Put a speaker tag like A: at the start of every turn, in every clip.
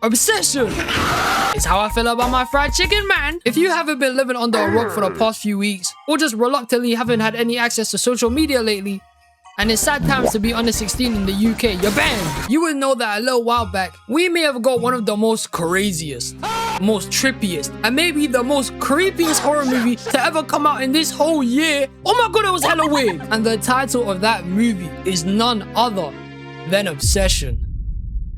A: Obsession! It's how I feel about my fried chicken, man. If you haven't been living under a rock for the past few weeks, or just reluctantly haven't had any access to social media lately, and it's sad times to be under 16 in the UK, you're banned. You would know that a little while back, we may have got one of the most craziest, most trippiest, and maybe the most creepiest horror movie to ever come out in this whole year. Oh my god, it was hella weird. And the title of that movie is none other than Obsession.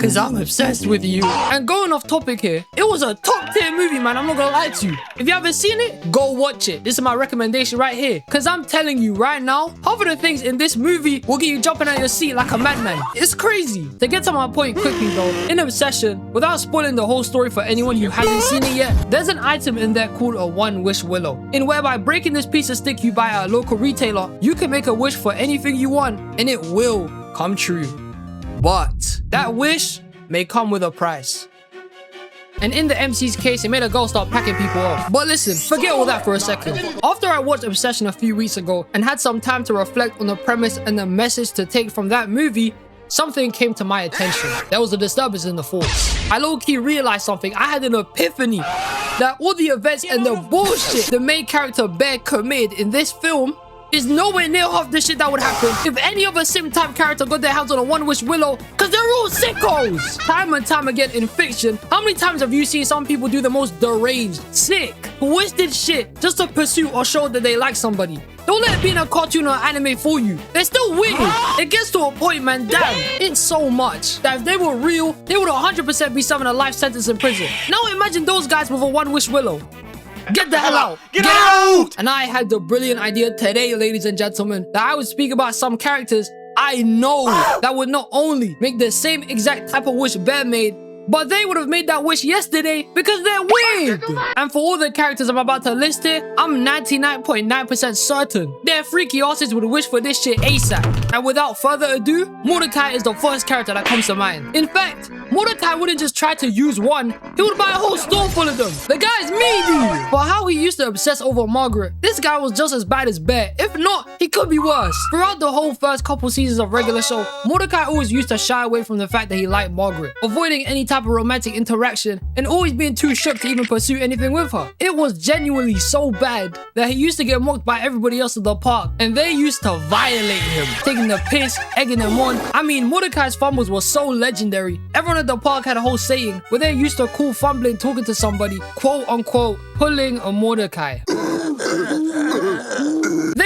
A: Cause I'm obsessed with you. And going off topic here, it was a top tier movie, man. I'm not gonna lie to you. If you haven't seen it, go watch it. This is my recommendation right here. Cause I'm telling you right now, half of the things in this movie will get you jumping out your seat like a madman. It's crazy. To get to my point quickly though, in Obsession, without spoiling the whole story for anyone who hasn't seen it yet, there's an item in there called a one wish willow. In whereby breaking this piece of stick you buy at a local retailer, you can make a wish for anything you want and it will come true. But that wish may come with a price. And in the MC's case, it made a girl start packing people off. But listen, forget all that for a second. After I watched Obsession a few weeks ago and had some time to reflect on the premise and the message to take from that movie, something came to my attention. There was a disturbance in the force. I low-key realized something. I had an epiphany that all the events and the bullshit the main character Bear committed in this film is nowhere near half the shit that would happen if any other sim-type character got their hands on a one-wish willow, cause they're all sickos! Time and time again in fiction, how many times have you seen some people do the most deranged, sick, twisted shit just to pursue or show that they like somebody? Don't let it be in a cartoon or anime for you. They're still weird. It gets to a point, man, damn, it's so much that if they were real, they would 100% be serving a life sentence in prison. Now imagine those guys with a one-wish willow. Get the hell out! Get out! And I had the brilliant idea today, ladies and gentlemen, that I would speak about some characters I know that would not only make the same exact type of wish Bear made, but they would have made that wish yesterday because they're weird. And for all the characters I'm about to list here, I'm 99.9% certain their freaky asses would wish for this shit ASAP. And without further ado, Mordecai is the first character that comes to mind. In fact, Mordecai wouldn't just try to use one, he would buy a whole store full of them. The guy's meaty. But how he used to obsess over Margaret, this guy was just as bad as Bear. If not, he could be worse. Throughout the whole first couple seasons of regular show, Mordecai always used to shy away from the fact that he liked Margaret, avoiding any type of romantic interaction and always being too shook to even pursue anything with her. It was genuinely so bad that he used to get mocked by everybody else at the park and they used to violate him, taking the piss, egging him on. I mean, Mordecai's fumbles were so legendary. Everyone at the park had a whole saying where they used to call fumbling talking to somebody, quote unquote, pulling a Mordecai. They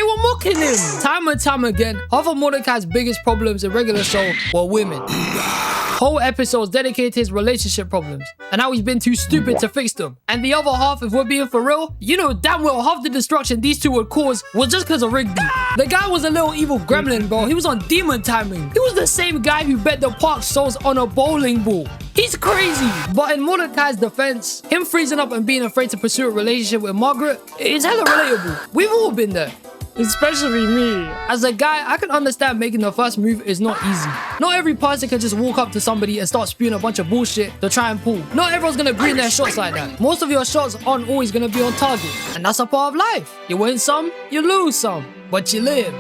A: were mocking him. Time and time again, half of Mordecai's biggest problems in regular show were women. Whole episodes dedicated to his relationship problems and how he's been too stupid to fix them. And the other half, if we're being for real, you know damn well half the destruction these two would cause was just because of Rigby. The guy was a little evil gremlin, bro. He was on demon timing. He was the same guy who bet the park souls on a bowling ball. He's crazy. But in Mordecai's defense, him freezing up and being afraid to pursue a relationship with Margaret is hella relatable. We've all been there. Especially me. As a guy, I can understand making the first move is not easy. Not every person can just walk up to somebody and start spewing a bunch of bullshit to try and pull. Not everyone's gonna green their shots like that. Most of your shots aren't always gonna be on target. And that's a part of life. You win some, you lose some. But you live.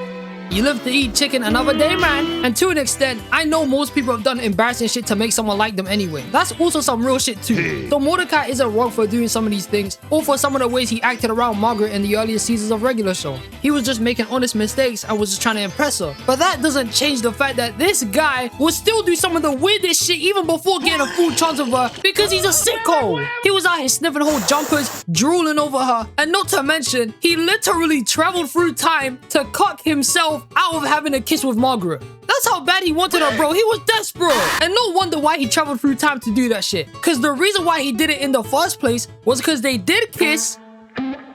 A: You live to eat chicken another day, man. And to an extent, I know most people have done embarrassing shit to make someone like them anyway. That's also some real shit too. So Mordecai isn't wrong for doing some of these things or for some of the ways he acted around Margaret in the earlier seasons of regular show. He was just making honest mistakes and was just trying to impress her. But that doesn't change the fact that this guy would still do some of the weirdest shit even before getting a full chance of her because he's a sicko. He was out here sniffing whole jumpers, drooling over her, and not to mention, he literally traveled through time to cock himself out of having a kiss with Margaret. That's how bad he wanted her, bro. He was desperate. And no wonder why he traveled through time to do that shit. Because the reason why he did it in the first place was because they did kiss,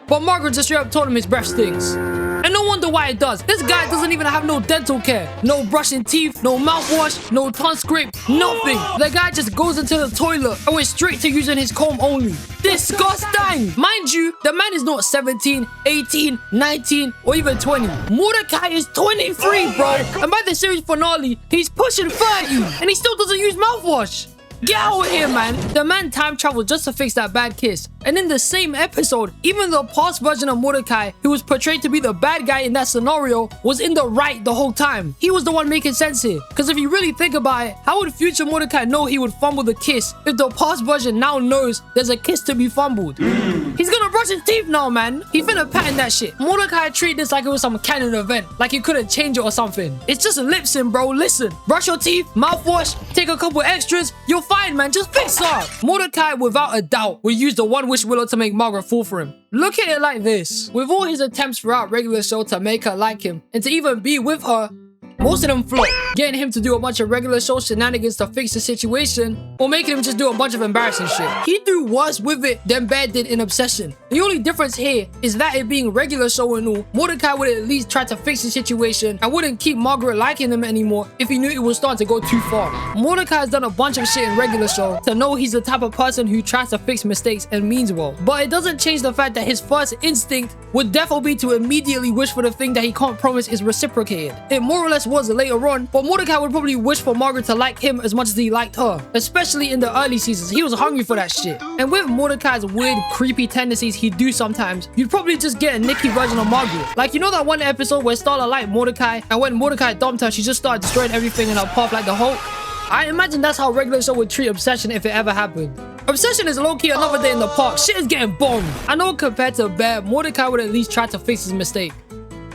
A: but Margaret just straight up told him his breath stinks. And no wonder why it does. This guy doesn't even have no dental care. No brushing teeth, no mouthwash, no tongue scrape, nothing. The guy just goes into the toilet and went straight to using his comb only. Disgusting. Mind you, the man is not 17, 18, 19, or even 20. Mordecai is 23, bro. And by the series finale, he's pushing 30. And he still doesn't use mouthwash. Get out of here, man. The man time traveled just to fix that bad kiss. And in the same episode, even the past version of Mordecai, who was portrayed to be the bad guy in that scenario, was in the right the whole time. He was the one making sense here. Because if you really think about it, how would future Mordecai know he would fumble the kiss if the past version now knows there's a kiss to be fumbled? He's gonna brush his teeth now, man. He finna patent that shit. Mordecai treated this like it was some canon event, like he couldn't change it or something. It's just a lip sync, bro. Listen, brush your teeth, mouthwash, take a couple extras, you're fine, man. Just fix up. Mordecai, without a doubt, would use the one wish Willow to make Margaret fall for him. Look at it like this. With all his attempts throughout regular show to make her like him and to even be with her, most of them flopped, getting him to do a bunch of regular show shenanigans to fix the situation, or making him just do a bunch of embarrassing shit. He do worse with it than Bear did in Obsession. The only difference here is that it being regular show and all, Mordecai would at least try to fix the situation and wouldn't keep Margaret liking him anymore if he knew it was starting to go too far. Mordecai has done a bunch of shit in regular show to know he's the type of person who tries to fix mistakes and means well. But it doesn't change the fact that his first instinct would definitely be to immediately wish for the thing that he can't promise is reciprocated. It more or less was later on, but Mordecai would probably wish for Margaret to like him as much as he liked her. Especially in the early seasons, he was hungry for that shit. And with Mordecai's weird, creepy tendencies he do sometimes, you'd probably just get a Nikki version of Margaret. Like, you know that one episode where Starla liked Mordecai, and when Mordecai dumped her, she just started destroying everything in her path like the Hulk? I imagine that's how regular show would treat Obsession if it ever happened. Obsession is low-key another day in the park. Shit is getting bombed. I know compared to Bear, Mordecai would at least try to fix his mistake.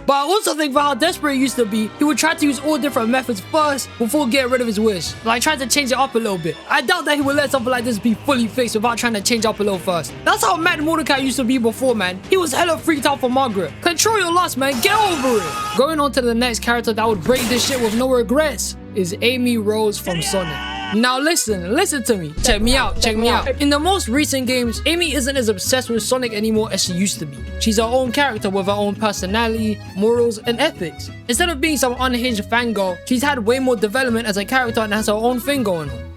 A: But I also think for how desperate he used to be, he would try to use all different methods first before getting rid of his wish. Like trying to change it up a little bit. I doubt that he would let something like this be fully fixed without trying to change up a little first. That's how mad Mordecai used to be before, man. He was hella freaked out for Margaret. Control your lust, man. Get over it. Going on to the next character that would break this shit with no regrets is Amy Rose from Sonic. Now listen to me. Check me out. In the most recent games, Amy isn't as obsessed with Sonic anymore as she used to be. She's her own character with her own personality, morals, and ethics. Instead of being some unhinged fangirl, she's had way more development as a character and has her own thing going on.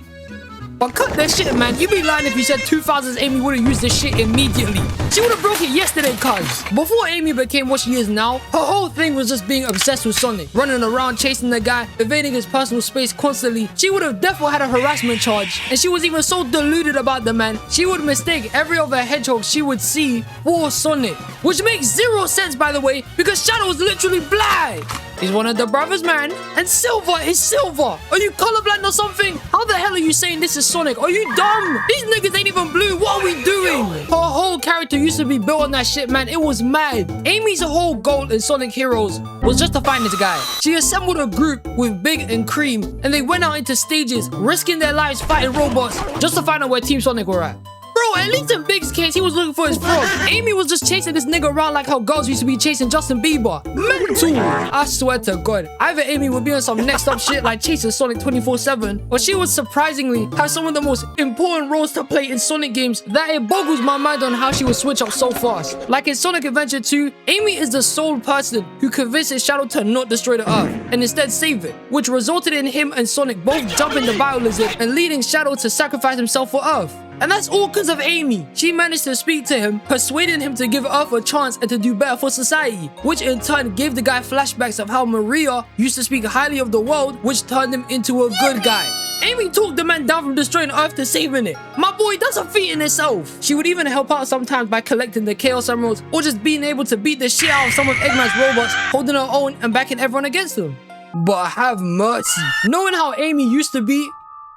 A: But cut that shit, man. You'd be lying if you said 2000s Amy would've used this shit immediately. She would've broke it yesterday, cuz. Before Amy became what she is now, her whole thing was just being obsessed with Sonic. Running around, chasing the guy, invading his personal space constantly. She would've definitely had a harassment charge. And she was even so deluded about the man, she would mistake every other hedgehog she would see for Sonic. Which makes zero sense, by the way, because Shadow is literally black. He's one of the brothers, man. And Silver is Silver. Are you colorblind or something? How the hell are you saying this is Sonic? Are you dumb? These niggas ain't even blue. What are we doing? Her whole character used to be built on that shit, man. It was mad. Amy's whole goal in Sonic Heroes was just to find this guy. She assembled a group with Big and Cream, and they went out into stages, risking their lives fighting robots just to find out where Team Sonic were at. Bro, at least in Big's case, he was looking for his frog. Amy was just chasing this nigga around like how girls used to be chasing Justin Bieber. Mental! I swear to God, either Amy would be on some next up shit like chasing Sonic 24/7, or she would surprisingly have some of the most important roles to play in Sonic games that it boggles my mind on how she would switch up so fast. Like in Sonic Adventure 2, Amy is the sole person who convinces Shadow to not destroy the Earth, and instead save it, which resulted in him and Sonic both jumping the Bio-Lizard and leading Shadow to sacrifice himself for Earth. And that's all because of Amy. She managed to speak to him, persuading him to give Earth a chance and to do better for society, which in turn gave the guy flashbacks of how Maria used to speak highly of the world, which turned him into a good guy. Amy talked the man down from destroying Earth to saving it. My boy, that's a feat in itself. She would even help out sometimes by collecting the Chaos Emeralds or just being able to beat the shit out of some of Eggman's robots, holding her own and backing everyone against them. But have mercy. Knowing how Amy used to be,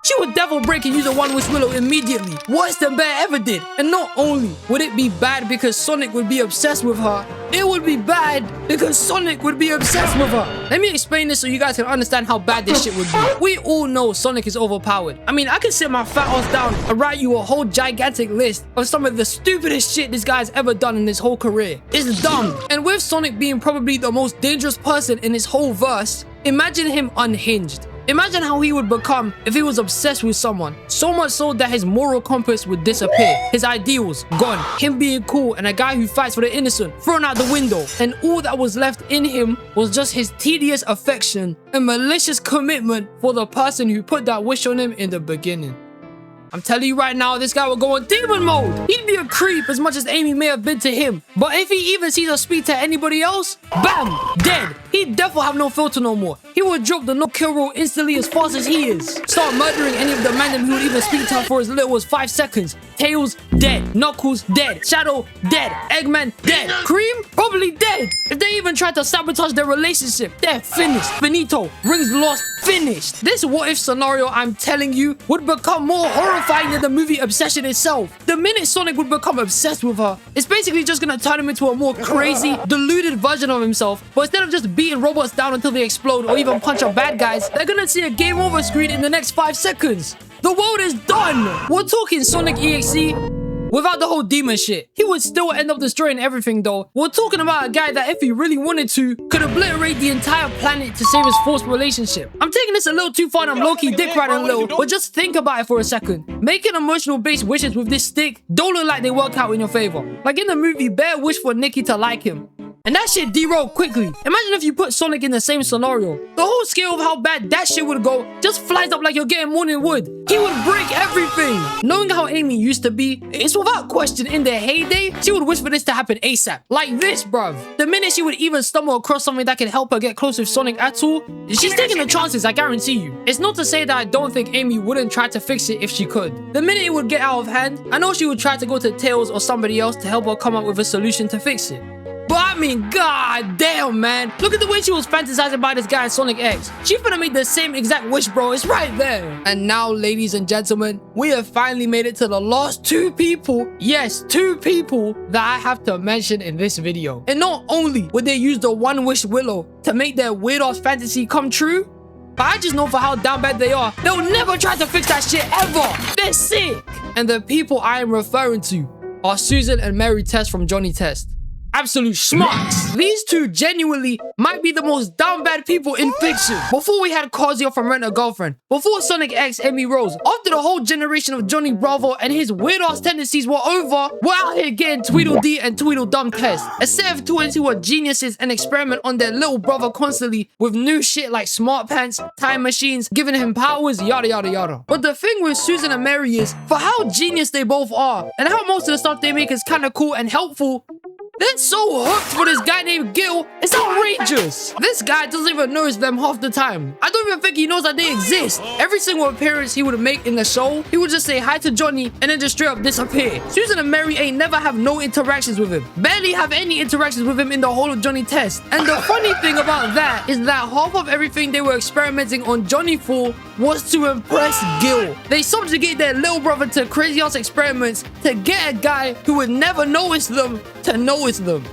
A: she would devil break and use a one-wish Willow immediately, worse than Bear ever did. And not only would it be bad because Sonic would be obsessed with her, it would be bad because Sonic would be obsessed with her. Let me explain this so you guys can understand how bad this shit would be. We all know Sonic is overpowered. I mean, I can sit my fat ass down and write you a whole gigantic list of some of the stupidest shit this guy's ever done in his whole career. It's dumb. And with Sonic being probably the most dangerous person in his whole verse, imagine him unhinged. Imagine how he would become if he was obsessed with someone, so much so that his moral compass would disappear, his ideals gone, him being cool and a guy who fights for the innocent thrown out the window, and all that was left in him was just his tedious affection and malicious commitment for the person who put that wish on him in the beginning. I'm telling you right now, this guy will go on demon mode. He'd be a creep as much as Amy may have been to him, but if he even sees her speak to anybody else, bam, dead. he definitely have no filter no more. He would drop the no-kill rule instantly as fast as he is. Start murdering any of the men who would even speak to her for as little as 5 seconds. Tails, dead. Knuckles, dead. Shadow, dead. Eggman, dead. Cream, probably dead. If they even tried to sabotage their relationship, they're finished. Finito. Rings lost, finished. This what-if scenario, I'm telling you, would become more horrifying than the movie Obsession itself. The minute Sonic would become obsessed with her, it's basically just gonna turn him into a more crazy, deluded version of himself. But instead of just beating robots down until they explode or even punch up bad guys, they're gonna see a game over screen in the next 5 seconds. The world is done. We're talking Sonic EXE without the whole demon shit. He would still end up destroying everything though. We're talking about a guy that if he really wanted to, could obliterate the entire planet to save his forced relationship. I'm taking this a little too far and I'm low-key dick riding a little, but just think about it for a second. Making emotional based wishes with this stick don't look like they work out in your favor. Like in the movie, Bear wished for Nikki to like him. And that shit derailed quickly. Imagine if you put Sonic in the same scenario. The whole scale of how bad that shit would go just flies up like you're getting morning wood. He would break everything. Knowing how Amy used to be, it's without question in their heyday, she would wish for this to happen ASAP. Like this, bruv. The minute she would even stumble across something that can help her get close with Sonic at all, she's taking the chances, I guarantee you. It's not to say that I don't think Amy wouldn't try to fix it if she could. The minute it would get out of hand, I know she would try to go to Tails or somebody else to help her come up with a solution to fix it. But I mean, god damn, man. Look at the way she was fantasizing about this guy in Sonic X. She finna make the same exact wish, bro. It's right there. And now, ladies and gentlemen, we have finally made it to the last 2 people. Yes, 2 people that I have to mention in this video. And not only would they use the one wish Willow to make their weird-ass fantasy come true, but I just know for how down bad they are, they'll never try to fix that shit ever. They're sick. And the people I am referring to are Susan and Mary Test from Johnny Test. Absolute schmucks. These 2 genuinely might be the most down bad people in fiction. Before we had Kazuya from Rent a Girlfriend, before Sonic X Amy Rose, after the whole generation of Johnny Bravo and his weird ass tendencies were over, we're out here getting Tweedledee and Tweedledum Test. A set of 2 who are geniuses and experiment on their little brother constantly with new shit like smart pants, time machines, giving him powers, yada yada yada. But the thing with Susan and Mary is, for how genius they both are, and how most of the stuff they make is kinda cool and helpful, they're so hooked for this guy named Gil, it's outrageous. This guy doesn't even notice them half the time. I don't even think he knows that they exist. Every single appearance he would make in the show, he would just say hi to Johnny and then just straight up disappear. Susan and Mary ain't never have no interactions with him. Barely have any interactions with him in the whole of Johnny Test. And the funny thing about that is that half of everything they were experimenting on Johnny for was to impress Gil. They subjugate their little brother to crazy ass experiments to get a guy who would never notice them to notice them.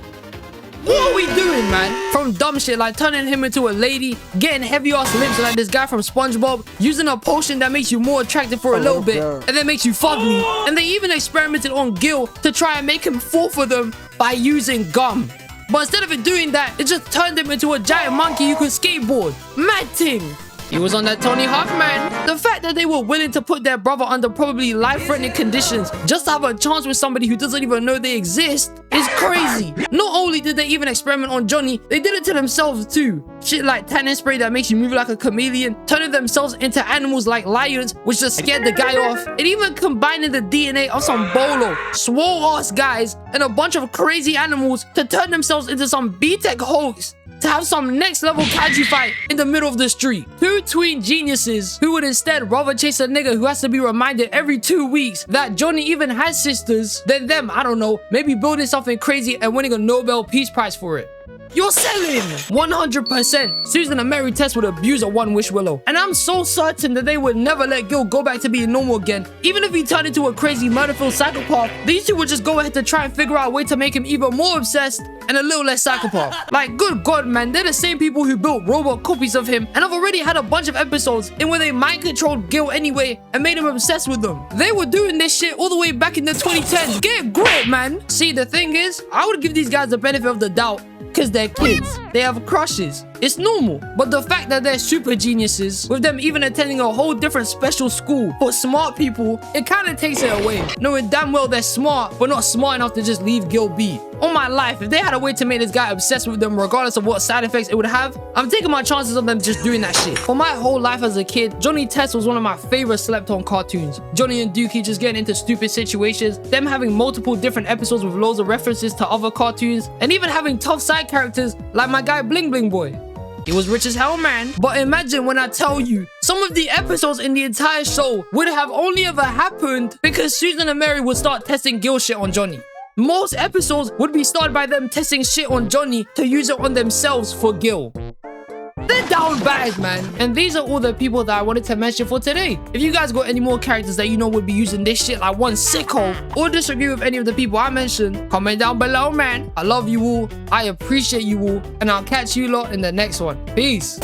A: What are we doing, man? From dumb shit like turning him into a lady, getting heavy ass lips like this guy from SpongeBob, using a potion that makes you more attractive for a little bit and then makes you fugly. And they even experimented on Gil to try and make him fall for them by using gum. But instead of it doing that, it just turned him into a giant monkey who could skateboard. Mad thing. He was on that Tony Hawk, man. The fact that they were willing to put their brother under probably life-threatening conditions just to have a chance with somebody who doesn't even know they exist is crazy. Not only did they even experiment on Johnny, they did it to themselves too. Shit like tannin spray that makes you move like a chameleon, turning themselves into animals like lions, which just scared the guy off, and even combining the DNA of some bolo, swole-ass guys, and a bunch of crazy animals to turn themselves into some B-Tech hoax to have some next level kaiju fight in the middle of the street. 2 tween geniuses who would instead rather chase a nigga who has to be reminded every 2 weeks that Johnny even has sisters than them, I don't know, maybe building something crazy and winning a Nobel Peace Prize for it. You're selling! 100%. Susan and Mary Test would abuse a one-wish Willow. And I'm so certain that they would never let Gil go back to being normal again. Even if he turned into a crazy murder-filled psychopath, these 2 would just go ahead to try and figure out a way to make him even more obsessed and a little less psychopath. Like, good god, man, they're the same people who built robot copies of him and have already had a bunch of episodes in where they mind-controlled Gil anyway and made him obsessed with them. They were doing this shit all the way back in the 2010s. Get great, man! See, the thing is, I would give these guys the benefit of the doubt because they're kids. They have crushes. It's normal. But the fact that they're super geniuses, with them even attending a whole different special school for smart people, it kind of takes it away. Knowing damn well they're smart, but not smart enough to just leave Gil be. On my life, if they had a way to make this guy obsessed with them regardless of what side effects it would have, I'm taking my chances of them just doing that shit. For my whole life as a kid, Johnny Test was one of my favorite slept-on cartoons. Johnny and Dookie just getting into stupid situations, them having multiple different episodes with loads of references to other cartoons, and even having tough side characters like my guy Bling Bling Boy. He was rich as hell, man. But imagine when I tell you, some of the episodes in the entire show would have only ever happened because Susan and Mary would start testing Gil shit on Johnny. Most episodes would be started by them testing shit on Johnny to use it on themselves for Gil. They're down bad, man. And these are all the people that I wanted to mention for today. If you guys got any more characters that you know would be using this shit like one sicko, or disagree with any of the people I mentioned, comment down below, man. I love you all. I appreciate you all. And I'll catch you lot in the next one. Peace.